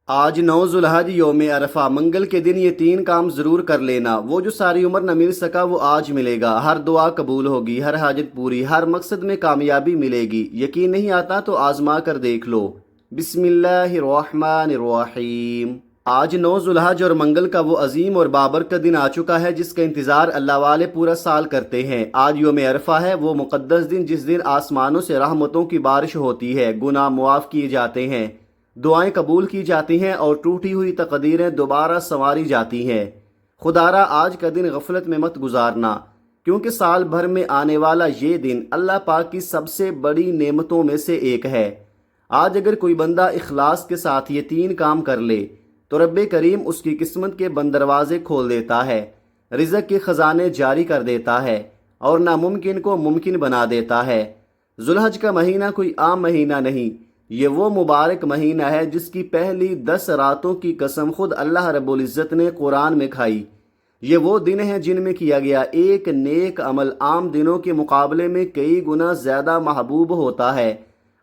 آج 9 ذوالحج یوم عرفہ منگل کے دن یہ 3 کام ضرور کر لینا۔ وہ جو ساری عمر نہ مل سکا وہ آج ملے گا۔ ہر دعا قبول ہوگی، ہر حاجت پوری، ہر مقصد میں کامیابی ملے گی۔ یقین نہیں آتا تو آزما کر دیکھ لو۔ بسم اللہ الرحمن الرحیم۔ آج 9 ذوالحج اور منگل کا وہ عظیم اور بابرکت دن آ چکا ہے جس کا انتظار اللہ والے پورا سال کرتے ہیں۔ آج یوم عرفہ ہے، وہ مقدس دن جس دن آسمانوں سے رحمتوں کی بارش ہوتی ہے، گناہ معاف کیے جاتے ہیں، دعائیں قبول کی جاتی ہیں اور ٹوٹی ہوئی تقدیریں دوبارہ سنواری جاتی ہیں۔ خدارا آج کا دن غفلت میں مت گزارنا، کیونکہ سال بھر میں آنے والا یہ دن اللہ پاک کی سب سے بڑی نعمتوں میں سے ایک ہے۔ آج اگر کوئی بندہ اخلاص کے ساتھ یہ 3 کام کر لے تو رب کریم اس کی قسمت کے بند دروازے کھول دیتا ہے، رزق کے خزانے جاری کر دیتا ہے اور ناممکن کو ممکن بنا دیتا ہے۔ ذوالحج کا مہینہ کوئی عام مہینہ نہیں، یہ وہ مبارک مہینہ ہے جس کی پہلی 10 راتوں کی قسم خود اللہ رب العزت نے قرآن میں کھائی۔ یہ وہ دن ہیں جن میں کیا گیا ایک نیک عمل عام دنوں کے مقابلے میں کئی گنا زیادہ محبوب ہوتا ہے۔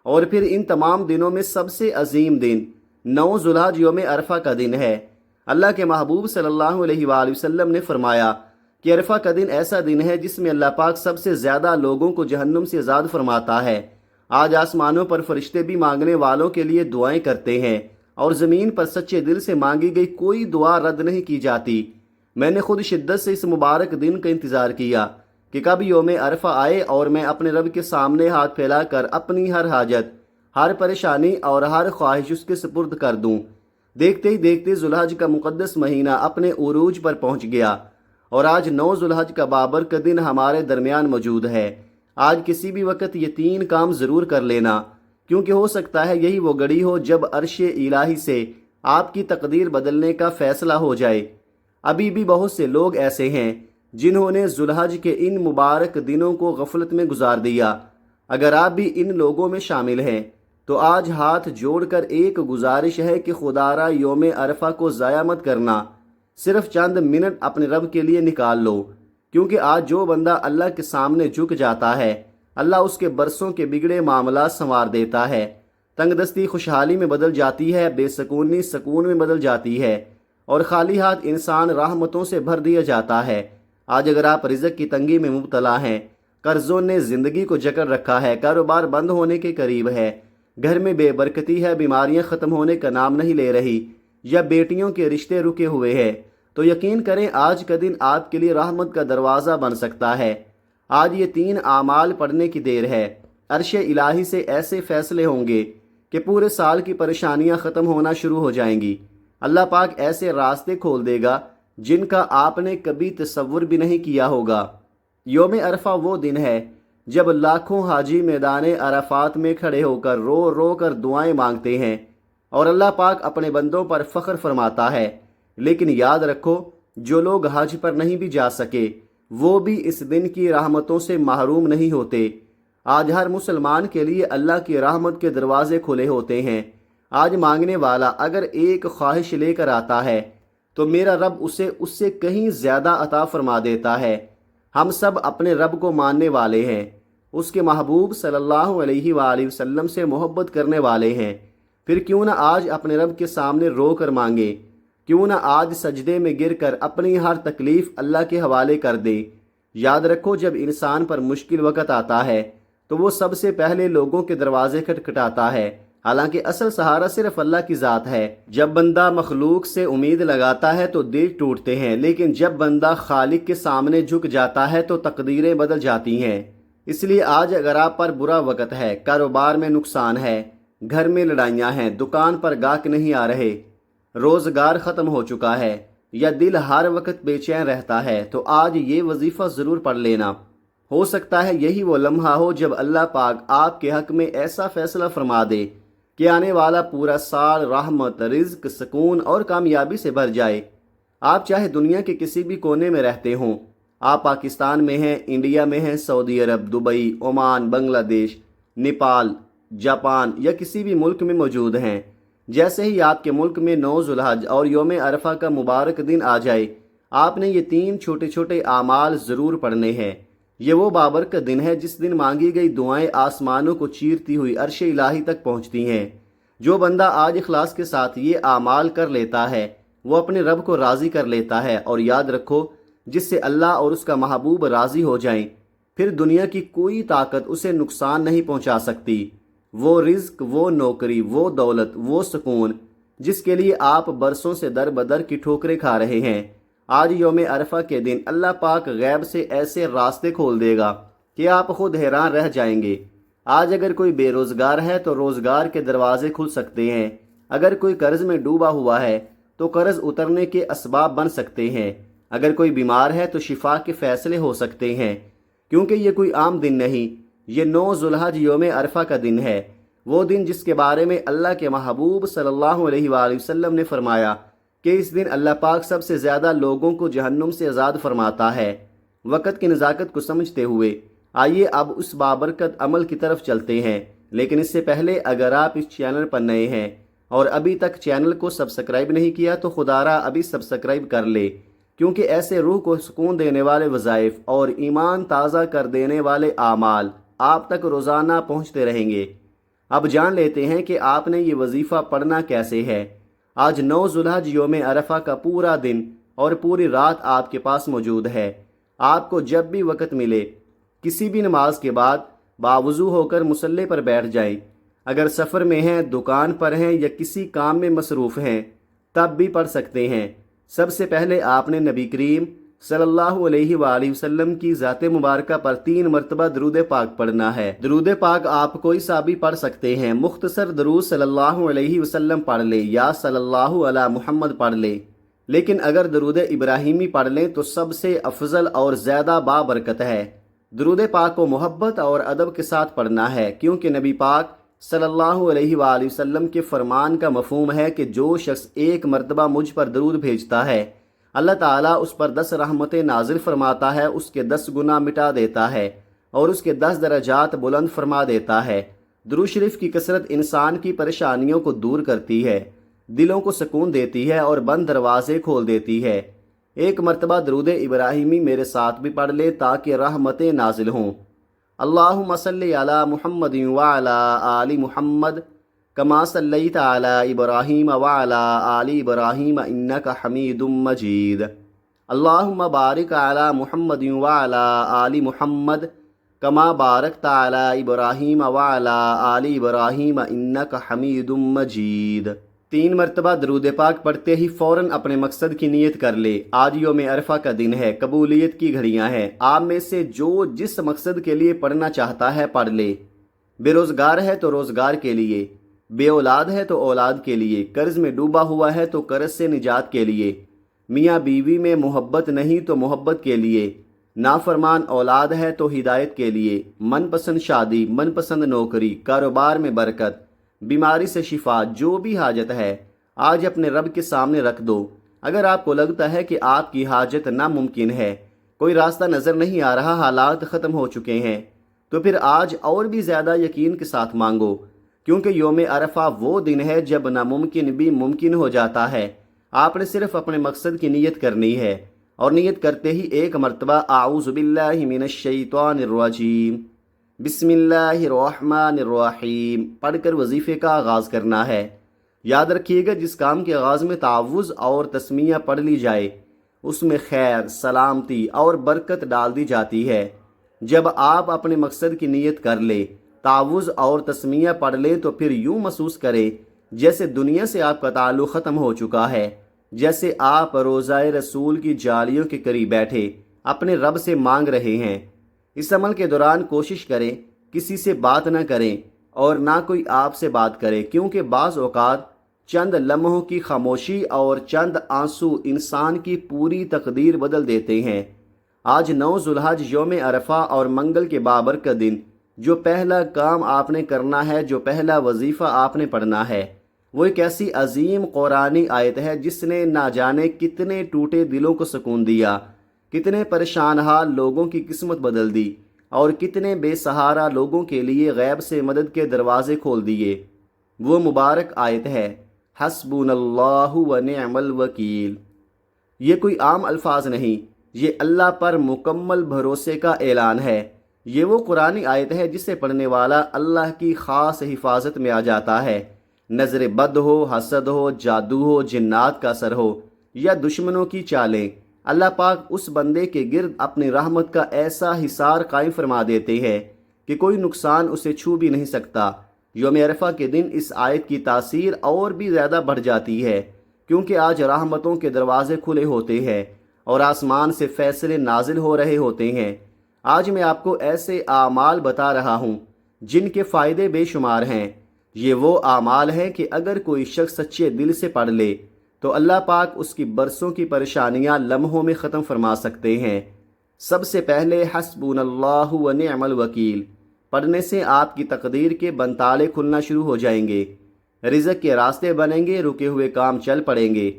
اور پھر ان تمام دنوں میں سب سے عظیم دن 9 ذوالحج یوم عرفہ کا دن ہے۔ اللہ کے محبوب صلی اللہ علیہ وآلہ وسلم نے فرمایا کہ عرفہ کا دن ایسا دن ہے جس میں اللہ پاک سب سے زیادہ لوگوں کو جہنم سے آزاد فرماتا ہے۔ آج آسمانوں پر فرشتے بھی مانگنے والوں کے لیے دعائیں کرتے ہیں اور زمین پر سچے دل سے مانگی گئی کوئی دعا رد نہیں کی جاتی۔ میں نے خود شدت سے اس مبارک دن کا انتظار کیا کہ کب یوم عرفہ آئے اور میں اپنے رب کے سامنے ہاتھ پھیلا کر اپنی ہر حاجت، ہر پریشانی اور ہر خواہش اس کے سپرد کر دوں۔ دیکھتے ہی دیکھتے ذوالحج کا مقدس مہینہ اپنے عروج پر پہنچ گیا اور آج 9 ذوالحج کا بابرکت دن ہمارے درمیان موجود ہے۔ آج کسی بھی وقت یہ 3 کام ضرور کر لینا، کیونکہ ہو سکتا ہے یہی وہ گھڑی ہو جب عرش الہی سے آپ کی تقدیر بدلنے کا فیصلہ ہو جائے۔ ابھی بھی بہت سے لوگ ایسے ہیں جنہوں نے ذوالحج کے ان مبارک دنوں کو غفلت میں گزار دیا۔ اگر آپ بھی ان لوگوں میں شامل ہیں تو آج ہاتھ جوڑ کر ایک گزارش ہے کہ خدارا یوم عرفہ کو ضائع مت کرنا، صرف چند منٹ اپنے رب کے لیے نکال لو، کیونکہ آج جو بندہ اللہ کے سامنے جھک جاتا ہے اللہ اس کے برسوں کے بگڑے معاملات سنوار دیتا ہے۔ تنگ دستی خوشحالی میں بدل جاتی ہے، بے سکونی سکون میں بدل جاتی ہے اور خالی ہاتھ انسان رحمتوں سے بھر دیا جاتا ہے۔ آج اگر آپ رزق کی تنگی میں مبتلا ہیں، قرضوں نے زندگی کو جکڑ رکھا ہے، کاروبار بند ہونے کے قریب ہے، گھر میں بے برکتی ہے، بیماریاں ختم ہونے کا نام نہیں لے رہی، یا بیٹیوں کے رشتے رکے ہوئے ہیں، تو یقین کریں آج کا دن آپ کے لیے رحمت کا دروازہ بن سکتا ہے۔ آج یہ 3 اعمال پڑھنے کی دیر ہے۔ عرش الہی سے ایسے فیصلے ہوں گے کہ پورے سال کی پریشانیاں ختم ہونا شروع ہو جائیں گی۔ اللہ پاک ایسے راستے کھول دے گا جن کا آپ نے کبھی تصور بھی نہیں کیا ہوگا۔ یوم عرفہ وہ دن ہے جب لاکھوں حاجی میدان عرفات میں کھڑے ہو کر رو رو کر دعائیں مانگتے ہیں اور اللہ پاک اپنے بندوں پر فخر فرماتا ہے۔ لیکن یاد رکھو، جو لوگ حج پر نہیں بھی جا سکے وہ بھی اس دن کی رحمتوں سے محروم نہیں ہوتے۔ آج ہر مسلمان کے لیے اللہ کی رحمت کے دروازے کھلے ہوتے ہیں۔ آج مانگنے والا اگر ایک خواہش لے کر آتا ہے تو میرا رب اسے اس سے کہیں زیادہ عطا فرما دیتا ہے۔ ہم سب اپنے رب کو ماننے والے ہیں، اس کے محبوب صلی اللہ علیہ وآلہ وسلم سے محبت کرنے والے ہیں، پھر کیوں نہ آج اپنے رب کے سامنے رو کر مانگے، کیوں نہ آج سجدے میں گر کر اپنی ہر تکلیف اللہ کے حوالے کر دے۔ یاد رکھو، جب انسان پر مشکل وقت آتا ہے تو وہ سب سے پہلے لوگوں کے دروازے کھٹکھٹاتا ہے، حالانکہ اصل سہارا صرف اللہ کی ذات ہے۔ جب بندہ مخلوق سے امید لگاتا ہے تو دل ٹوٹتے ہیں، لیکن جب بندہ خالق کے سامنے جھک جاتا ہے تو تقدیریں بدل جاتی ہیں۔ اس لیے آج اگر آپ پر برا وقت ہے، کاروبار میں نقصان ہے، گھر میں لڑائیاں ہیں، دکان پر گاہک نہیں آ رہے، روزگار ختم ہو چکا ہے، یا دل ہر وقت بے چین رہتا ہے، تو آج یہ وظیفہ ضرور پڑھ لینا۔ ہو سکتا ہے یہی وہ لمحہ ہو جب اللہ پاک آپ کے حق میں ایسا فیصلہ فرما دے کہ آنے والا پورا سال رحمت، رزق، سکون اور کامیابی سے بھر جائے۔ آپ چاہے دنیا کے کسی بھی کونے میں رہتے ہوں، آپ پاکستان میں ہیں، انڈیا میں ہیں، سعودی عرب، دبئی، عمان، بنگلہ دیش، نیپال، جاپان یا کسی بھی ملک میں موجود ہیں، جیسے ہی آپ کے ملک میں 9 ذوالحج اور یوم عرفہ کا مبارک دن آ جائے، آپ نے یہ 3 چھوٹے چھوٹے اعمال ضرور پڑھنے ہیں۔ یہ وہ بابرکت دن ہے جس دن مانگی گئی دعائیں آسمانوں کو چیرتی ہوئی عرش الہی تک پہنچتی ہیں۔ جو بندہ آج اخلاص کے ساتھ یہ اعمال کر لیتا ہے وہ اپنے رب کو راضی کر لیتا ہے، اور یاد رکھو جس سے اللہ اور اس کا محبوب راضی ہو جائیں پھر دنیا کی کوئی طاقت اسے نقصان نہیں پہنچا سکتی۔ وہ رزق، وہ نوکری، وہ دولت، وہ سکون جس کے لیے آپ برسوں سے در بدر کی ٹھوکریں کھا رہے ہیں، آج یوم عرفہ کے دن اللہ پاک غیب سے ایسے راستے کھول دے گا کہ آپ خود حیران رہ جائیں گے۔ آج اگر کوئی بے روزگار ہے تو روزگار کے دروازے کھل سکتے ہیں، اگر کوئی قرض میں ڈوبا ہوا ہے تو قرض اترنے کے اسباب بن سکتے ہیں، اگر کوئی بیمار ہے تو شفا کے فیصلے ہو سکتے ہیں، کیونکہ یہ کوئی عام دن نہیں، یہ 9 ذوالحج یوم عرفہ کا دن ہے، وہ دن جس کے بارے میں اللہ کے محبوب صلی اللہ علیہ وآلہ وسلم نے فرمایا کہ اس دن اللہ پاک سب سے زیادہ لوگوں کو جہنم سے آزاد فرماتا ہے۔ وقت کی نزاکت کو سمجھتے ہوئے آئیے اب اس بابرکت عمل کی طرف چلتے ہیں، لیکن اس سے پہلے اگر آپ اس چینل پر نئے ہیں اور ابھی تک چینل کو سبسکرائب نہیں کیا تو خدا را ابھی سبسکرائب کر لے، کیونکہ ایسے روح کو سکون دینے والے وظائف اور ایمان تازہ کر دینے والے اعمال آپ تک روزانہ پہنچتے رہیں گے۔ اب جان لیتے ہیں کہ آپ نے یہ وظیفہ پڑھنا کیسے ہے۔ آج 9 ذوالحج یوم عرفہ کا پورا دن اور پوری رات آپ کے پاس موجود ہے۔ آپ کو جب بھی وقت ملے کسی بھی نماز کے بعد باوضو ہو کر مصلی پر بیٹھ جائیں، اگر سفر میں ہیں، دکان پر ہیں یا کسی کام میں مصروف ہیں تب بھی پڑھ سکتے ہیں۔ سب سے پہلے آپ نے نبی کریم صلی اللہ علیہ وآلہ وسلم کی ذات مبارکہ پر 3 مرتبہ درود پاک پڑھنا ہے۔ درود پاک آپ کوئی سا بھی پڑھ سکتے ہیں، مختصر درود صلی اللہ علیہ وسلم پڑھ لے یا صلی اللہ علی محمد پڑھ لے، لیکن اگر درود ابراہیمی پڑھ لیں تو سب سے افضل اور زیادہ بابرکت ہے۔ درود پاک کو محبت اور ادب کے ساتھ پڑھنا ہے، کیونکہ نبی پاک صلی اللہ علیہ وآلہ وسلم کے فرمان کا مفہوم ہے کہ جو شخص 1 مرتبہ مجھ پر درود بھیجتا ہے اللہ تعالیٰ اس پر 10 رحمتیں نازل فرماتا ہے، اس کے 10 گناہ مٹا دیتا ہے اور اس کے 10 درجات بلند فرما دیتا ہے۔ درود شریف کی کثرت انسان کی پریشانیوں کو دور کرتی ہے، دلوں کو سکون دیتی ہے اور بند دروازے کھول دیتی ہے۔ 1 مرتبہ درود ابراہیمی میرے ساتھ بھی پڑھ لے تاکہ رحمتیں نازل ہوں۔ اللہم صلی علی محمد وعلی آل محمد کما صلیت علی ابراہیم وعلی آل ابراہیم انک حمید مجید۔ اللہم بارک علی محمد وعلی آل محمد کما بارکت علی ابراہیم وعلی آل ابراہیم انک حمید مجید۔ 3 مرتبہ درود پاک پڑھتے ہی فوراً اپنے مقصد کی نیت کر لے۔ آج یوم عرفہ کا دن ہے، قبولیت کی گھڑیاں ہیں، آپ میں سے جو جس مقصد کے لیے پڑھنا چاہتا ہے پڑھ لے۔ بے روزگار ہے تو روزگار کے لیے، بے اولاد ہے تو اولاد کے لیے، قرض میں ڈوبا ہوا ہے تو قرض سے نجات کے لیے، میاں بیوی میں محبت نہیں تو محبت کے لیے، نافرمان اولاد ہے تو ہدایت کے لیے، من پسند شادی، من پسند نوکری، کاروبار میں برکت، بیماری سے شفا، جو بھی حاجت ہے آج اپنے رب کے سامنے رکھ دو۔ اگر آپ کو لگتا ہے کہ آپ کی حاجت ناممکن ہے، کوئی راستہ نظر نہیں آ رہا، حالات ختم ہو چکے ہیں، تو پھر آج اور بھی زیادہ یقین کے ساتھ مانگو، کیونکہ یوم عرفہ وہ دن ہے جب ناممکن بھی ممکن ہو جاتا ہے۔ آپ نے صرف اپنے مقصد کی نیت کرنی ہے، اور نیت کرتے ہی 1 مرتبہ اعوذ باللہ من الشیطان الرجیم بسم اللہ الرحمن الرحیم پڑھ کر وظیفے کا آغاز کرنا ہے۔ یاد رکھیے گا جس کام کے آغاز میں تعوذ اور تسمیہ پڑھ لی جائے اس میں خیر، سلامتی اور برکت ڈال دی جاتی ہے۔ جب آپ اپنے مقصد کی نیت کر لیں، تعوذ اور تسمیہ پڑھ لیں تو پھر یوں محسوس کریں جیسے دنیا سے آپ کا تعلق ختم ہو چکا ہے، جیسے آپ روضہ رسول کی جالیوں کے قریب بیٹھے اپنے رب سے مانگ رہے ہیں۔ اس عمل کے دوران کوشش کریں کسی سے بات نہ کریں اور نہ کوئی آپ سے بات کرے، کیونکہ بعض اوقات چند لمحوں کی خاموشی اور چند آنسو انسان کی پوری تقدیر بدل دیتے ہیں۔ آج 9 ذوالحج یوم عرفہ اور منگل کے بابرکت دن جو پہلا کام آپ نے کرنا ہے، جو پہلا وظیفہ آپ نے پڑھنا ہے، وہ ایک ایسی عظیم قرآنی آیت ہے جس نے نہ جانے کتنے ٹوٹے دلوں کو سکون دیا، کتنے پریشان حال لوگوں کی قسمت بدل دی اور کتنے بے سہارا لوگوں کے لیے غیب سے مدد کے دروازے کھول دیے۔ وہ مبارک آیت ہے حسبنا اللہ ونعم الوکیل۔ یہ کوئی عام الفاظ نہیں، یہ اللہ پر مکمل بھروسے کا اعلان ہے۔ یہ وہ قرآنی آیت ہے جسے پڑھنے والا اللہ کی خاص حفاظت میں آ جاتا ہے۔ نظر بد ہو، حسد ہو، جادو ہو، جنات کا اثر ہو یا دشمنوں کی چالیں، اللہ پاک اس بندے کے گرد اپنی رحمت کا ایسا حصار قائم فرما دیتے ہیں کہ کوئی نقصان اسے چھو بھی نہیں سکتا۔ یوم عرفہ کے دن اس آیت کی تاثیر اور بھی زیادہ بڑھ جاتی ہے، کیونکہ آج رحمتوں کے دروازے کھلے ہوتے ہیں اور آسمان سے فیصلے نازل ہو رہے ہوتے ہیں۔ آج میں آپ کو ایسے اعمال بتا رہا ہوں جن کے فائدے بے شمار ہیں۔ یہ وہ اعمال ہیں کہ اگر کوئی شخص سچے دل سے پڑھ لے تو اللہ پاک اس کی برسوں کی پریشانیاں لمحوں میں ختم فرما سکتے ہیں۔ سب سے پہلے حسبنا اللہ و نعم الوکیل پڑھنے سے آپ کی تقدیر کے بنتالے کھلنا شروع ہو جائیں گے، رزق کے راستے بنیں گے، رکے ہوئے کام چل پڑیں گے،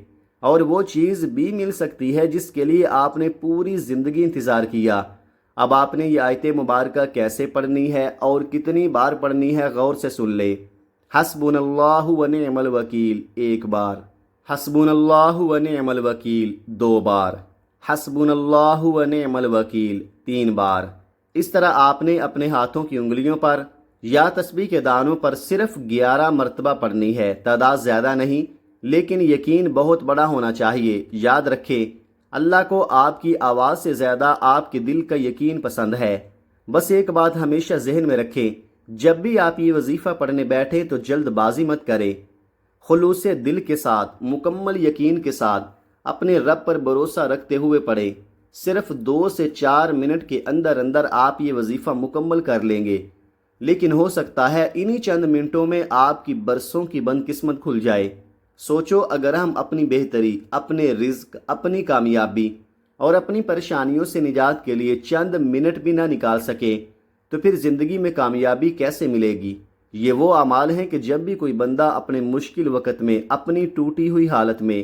اور وہ چیز بھی مل سکتی ہے جس کے لیے آپ نے پوری زندگی انتظار کیا۔ اب آپ نے یہ آیت مبارکہ کیسے پڑھنی ہے اور کتنی بار پڑھنی ہے، غور سے سن لے۔ حسبنا اللہ و نعم الوکیل 1 بار، حسبنا اللہ و نعم الوکیل 2 بار، حسبنا اللہ و نعم الوکیل 3 بار۔ اس طرح آپ نے اپنے ہاتھوں کی انگلیوں پر یا تسبیح کے دانوں پر صرف 11 مرتبہ پڑھنی ہے۔ تعداد زیادہ نہیں، لیکن یقین بہت بڑا ہونا چاہیے۔ یاد رکھیں، اللہ کو آپ کی آواز سے زیادہ آپ کے دل کا یقین پسند ہے۔ بس ایک بات ہمیشہ ذہن میں رکھیں، جب بھی آپ یہ وظیفہ پڑھنے بیٹھیں تو جلد بازی مت کریں، خلوص دل کے ساتھ، مکمل یقین کے ساتھ، اپنے رب پر بھروسہ رکھتے ہوئے پڑھیں۔ صرف 2 سے 4 منٹ کے اندر اندر آپ یہ وظیفہ مکمل کر لیں گے، لیکن ہو سکتا ہے انہی چند منٹوں میں آپ کی برسوں کی بند قسمت کھل جائے۔ سوچو، اگر ہم اپنی بہتری، اپنے رزق، اپنی کامیابی اور اپنی پریشانیوں سے نجات کے لیے چند منٹ بھی نہ نکال سکیں تو پھر زندگی میں کامیابی کیسے ملے گی؟ یہ وہ اعمال ہیں کہ جب بھی کوئی بندہ اپنے مشکل وقت میں، اپنی ٹوٹی ہوئی حالت میں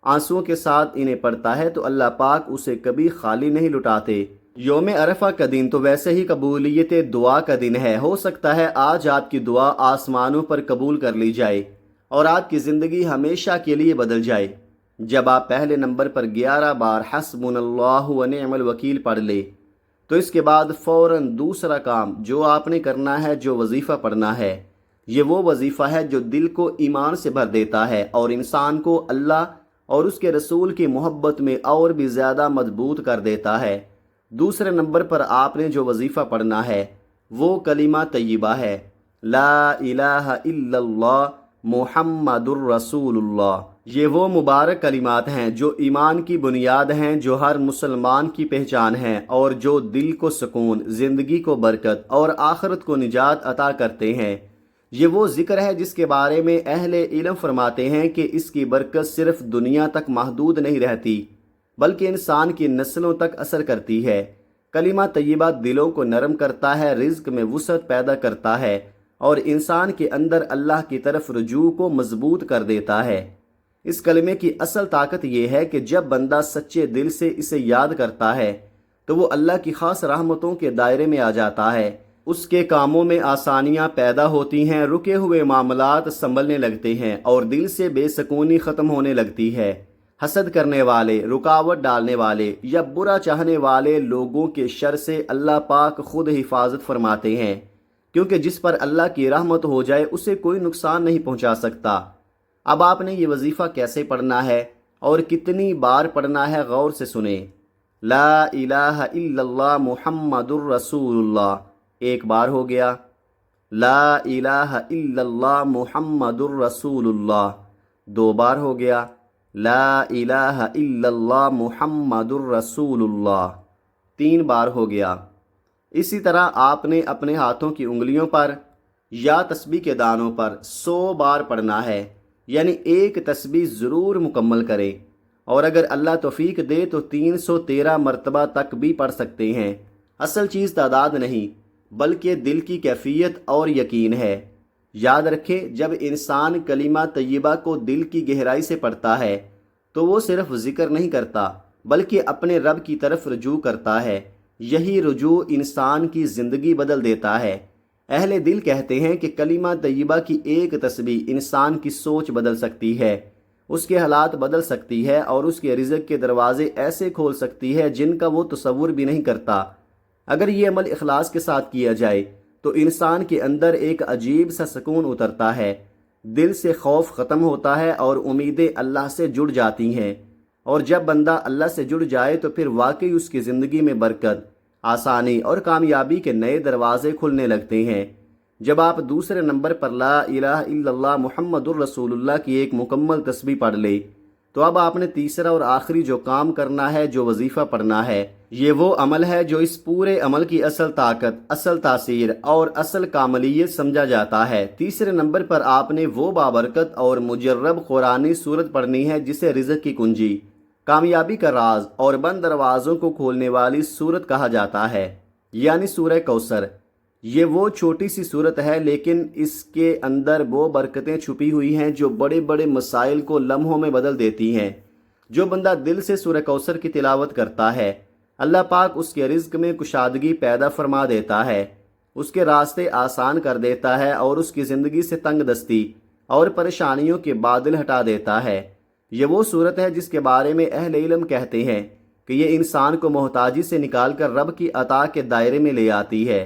آنسوؤں کے ساتھ انہیں پڑھتا ہے تو اللہ پاک اسے کبھی خالی نہیں لٹاتے۔ یوم عرفہ کا دن تو ویسے ہی قبولیت دعا کا دن ہے۔ ہو سکتا ہے آج آپ کی دعا آسمانوں پر قبول کر لی جائے اور آپ کی زندگی ہمیشہ کے لیے بدل جائے۔ جب آپ پہلے نمبر پر 11 بار حسبنا اللہ و نعم الوکیل پڑھ لے تو اس کے بعد فوراً دوسرا کام جو آپ نے کرنا ہے، جو وظیفہ پڑھنا ہے، یہ وہ وظیفہ ہے جو دل کو ایمان سے بھر دیتا ہے اور انسان کو اللہ اور اس کے رسول کی محبت میں اور بھی زیادہ مضبوط کر دیتا ہے۔ دوسرے نمبر پر آپ نے جو وظیفہ پڑھنا ہے وہ کلمہ طیبہ ہے، لا الہ الا اللہ محمد الرسول اللہ۔ یہ وہ مبارک کلمات ہیں جو ایمان کی بنیاد ہیں، جو ہر مسلمان کی پہچان ہیں اور جو دل کو سکون، زندگی کو برکت اور آخرت کو نجات عطا کرتے ہیں۔ یہ وہ ذکر ہے جس کے بارے میں اہل علم فرماتے ہیں کہ اس کی برکت صرف دنیا تک محدود نہیں رہتی بلکہ انسان کی نسلوں تک اثر کرتی ہے۔ کلمہ طیبہ دلوں کو نرم کرتا ہے، رزق میں وسعت پیدا کرتا ہے اور انسان کے اندر اللہ کی طرف رجوع کو مضبوط کر دیتا ہے۔ اس کلمے کی اصل طاقت یہ ہے کہ جب بندہ سچے دل سے اسے یاد کرتا ہے تو وہ اللہ کی خاص رحمتوں کے دائرے میں آ جاتا ہے، اس کے کاموں میں آسانیاں پیدا ہوتی ہیں، رکے ہوئے معاملات سنبھلنے لگتے ہیں اور دل سے بے سکونی ختم ہونے لگتی ہے۔ حسد کرنے والے، رکاوٹ ڈالنے والے یا برا چاہنے والے لوگوں کے شر سے اللہ پاک خود حفاظت فرماتے ہیں، کیونکہ جس پر اللہ کی رحمت ہو جائے اسے کوئی نقصان نہیں پہنچا سکتا۔ اب آپ نے یہ وظیفہ کیسے پڑھنا ہے اور کتنی بار پڑھنا ہے، غور سے سنیں۔ لا الہ الا اللہ محمد الرسول اللہ 1 بار ہو گیا، لا الہ الا اللہ محمد الرسول اللہ 2 بار ہو گیا، لا الہ الا اللہ محمد الرسول اللہ 3 بار ہو گیا۔ اسی طرح آپ نے اپنے ہاتھوں کی انگلیوں پر یا تسبیح کے دانوں پر 100 بار پڑھنا ہے، یعنی ایک تسبیح ضرور مکمل کریں، اور اگر اللہ توفیق دے تو 313 مرتبہ تک بھی پڑھ سکتے ہیں۔ اصل چیز تعداد نہیں بلکہ دل کی کیفیت اور یقین ہے۔ یاد رکھیں، جب انسان کلمہ طیبہ کو دل کی گہرائی سے پڑھتا ہے تو وہ صرف ذکر نہیں کرتا بلکہ اپنے رب کی طرف رجوع کرتا ہے۔ یہی رجوع انسان کی زندگی بدل دیتا ہے۔ اہل دل کہتے ہیں کہ کلمہ طیبہ کی ایک تسبیح انسان کی سوچ بدل سکتی ہے، اس کے حالات بدل سکتی ہے اور اس کے رزق کے دروازے ایسے کھول سکتی ہے جن کا وہ تصور بھی نہیں کرتا۔ اگر یہ عمل اخلاص کے ساتھ کیا جائے تو انسان کے اندر ایک عجیب سا سکون اترتا ہے، دل سے خوف ختم ہوتا ہے اور امیدیں اللہ سے جڑ جاتی ہیں، اور جب بندہ اللہ سے جڑ جائے تو پھر واقعی اس کی زندگی میں برکت، آسانی اور کامیابی کے نئے دروازے کھلنے لگتے ہیں۔ جب آپ دوسرے نمبر پر لا الہ الا اللہ محمد الرسول اللہ کی ایک مکمل تسبیح پڑھ لے تو اب آپ نے تیسرا اور آخری جو کام کرنا ہے، جو وظیفہ پڑھنا ہے، یہ وہ عمل ہے جو اس پورے عمل کی اصل طاقت، اصل تاثیر اور اصل کاملیت سمجھا جاتا ہے۔ تیسرے نمبر پر آپ نے وہ بابرکت اور مجرب قرآنی سورت پڑھنی ہے جسے رزق کی کنجی، کامیابی کا راز اور بند دروازوں کو کھولنے والی سورت کہا جاتا ہے، یعنی سورہ کوثر۔ یہ وہ چھوٹی سی صورت ہے لیکن اس کے اندر وہ برکتیں چھپی ہوئی ہیں جو بڑے بڑے مسائل کو لمحوں میں بدل دیتی ہیں۔ جو بندہ دل سے سورہ کوثر کی تلاوت کرتا ہے، اللہ پاک اس کے رزق میں کشادگی پیدا فرما دیتا ہے، اس کے راستے آسان کر دیتا ہے اور اس کی زندگی سے تنگ دستی اور پریشانیوں کے بادل ہٹا دیتا ہے۔ یہ وہ صورت ہے جس کے بارے میں اہل علم کہتے ہیں کہ یہ انسان کو محتاجی سے نکال کر رب کی عطا کے دائرے میں لے آتی ہے۔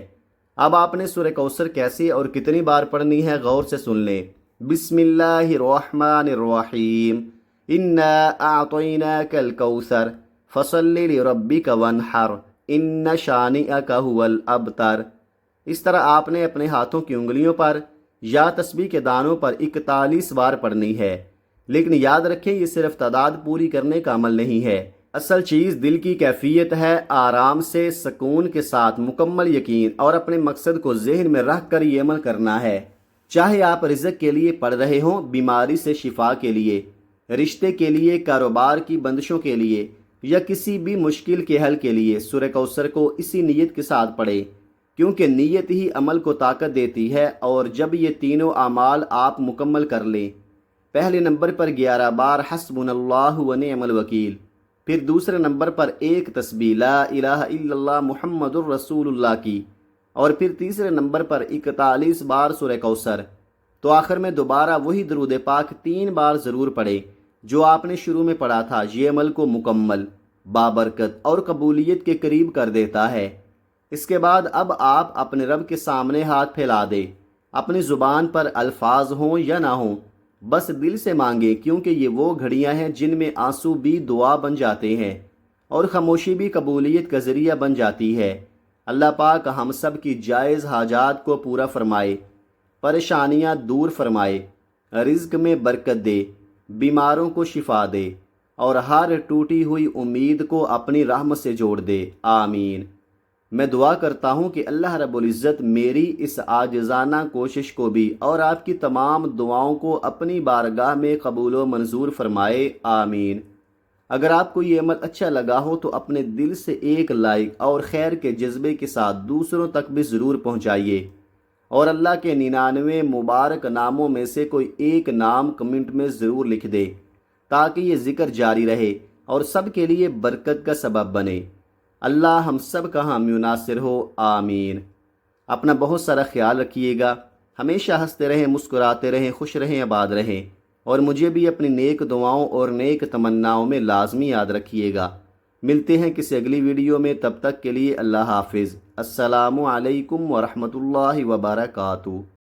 اب آپ نے سورہ کوثر کیسے اور کتنی بار پڑھنی ہے غور سے سن لیں۔ بسم اللہ الرحمن الرحیم، انا اعطیناک الکوثر فصل لربک وانحر ان شانئک هو الابتر۔ اس طرح آپ نے اپنے ہاتھوں کی انگلیوں پر یا تسبیح کے دانوں پر 41 بار پڑھنی ہے، لیکن یاد رکھیں یہ صرف تعداد پوری کرنے کا عمل نہیں ہے، اصل چیز دل کی کیفیت ہے۔ آرام سے، سکون کے ساتھ، مکمل یقین اور اپنے مقصد کو ذہن میں رکھ کر یہ عمل کرنا ہے۔ چاہے آپ رزق کے لیے پڑھ رہے ہوں، بیماری سے شفا کے لیے، رشتے کے لیے، کاروبار کی بندشوں کے لیے یا کسی بھی مشکل کے حل کے لیے، سورہ کوثر کو اسی نیت کے ساتھ پڑھیں، کیونکہ نیت ہی عمل کو طاقت دیتی ہے۔ اور جب یہ تینوں اعمال آپ مکمل کر لیں، پہلے نمبر پر 11 بار حسبنا اللہ ونعم الوکیل، پھر دوسرے نمبر پر ایک تسبیح لا الہ الا اللہ محمد الرسول اللہ کی، اور پھر تیسرے نمبر پر 41 بار سورہ کوثر، تو آخر میں دوبارہ وہی درود پاک 3 بار ضرور پڑھیں جو آپ نے شروع میں پڑھا تھا۔ یہ عمل کو مکمل، بابرکت اور قبولیت کے قریب کر دیتا ہے۔ اس کے بعد اب آپ اپنے رب کے سامنے ہاتھ پھیلا دیں، اپنی زبان پر الفاظ ہوں یا نہ ہوں، بس دل سے مانگیں، کیونکہ یہ وہ گھڑیاں ہیں جن میں آنسو بھی دعا بن جاتے ہیں اور خاموشی بھی قبولیت کا ذریعہ بن جاتی ہے۔ اللہ پاک ہم سب کی جائز حاجات کو پورا فرمائے، پریشانیاں دور فرمائے، رزق میں برکت دے، بیماروں کو شفا دے اور ہر ٹوٹی ہوئی امید کو اپنی رحمت سے جوڑ دے، آمین۔ میں دعا کرتا ہوں کہ اللہ رب العزت میری اس عاجزانہ کوشش کو بھی اور آپ کی تمام دعاؤں کو اپنی بارگاہ میں قبول و منظور فرمائے، آمین۔ اگر آپ کو یہ عمل اچھا لگا ہو تو اپنے دل سے ایک لائک اور خیر کے جذبے کے ساتھ دوسروں تک بھی ضرور پہنچائیے، اور اللہ کے 99 مبارک ناموں میں سے کوئی ایک نام کمنٹ میں ضرور لکھ دے تاکہ یہ ذکر جاری رہے اور سب کے لیے برکت کا سبب بنے۔ اللہ ہم سب کا حامی و ناصر ہو، آمین۔ اپنا بہت سارا خیال رکھیے گا، ہمیشہ ہنستے رہیں، مسکراتے رہیں، خوش رہیں، آباد رہیں، اور مجھے بھی اپنی نیک دعاؤں اور نیک تمناؤں میں لازمی یاد رکھیے گا۔ ملتے ہیں کسی اگلی ویڈیو میں، تب تک کے لیے اللہ حافظ۔ السلام علیکم ورحمۃ اللہ وبرکاتہ۔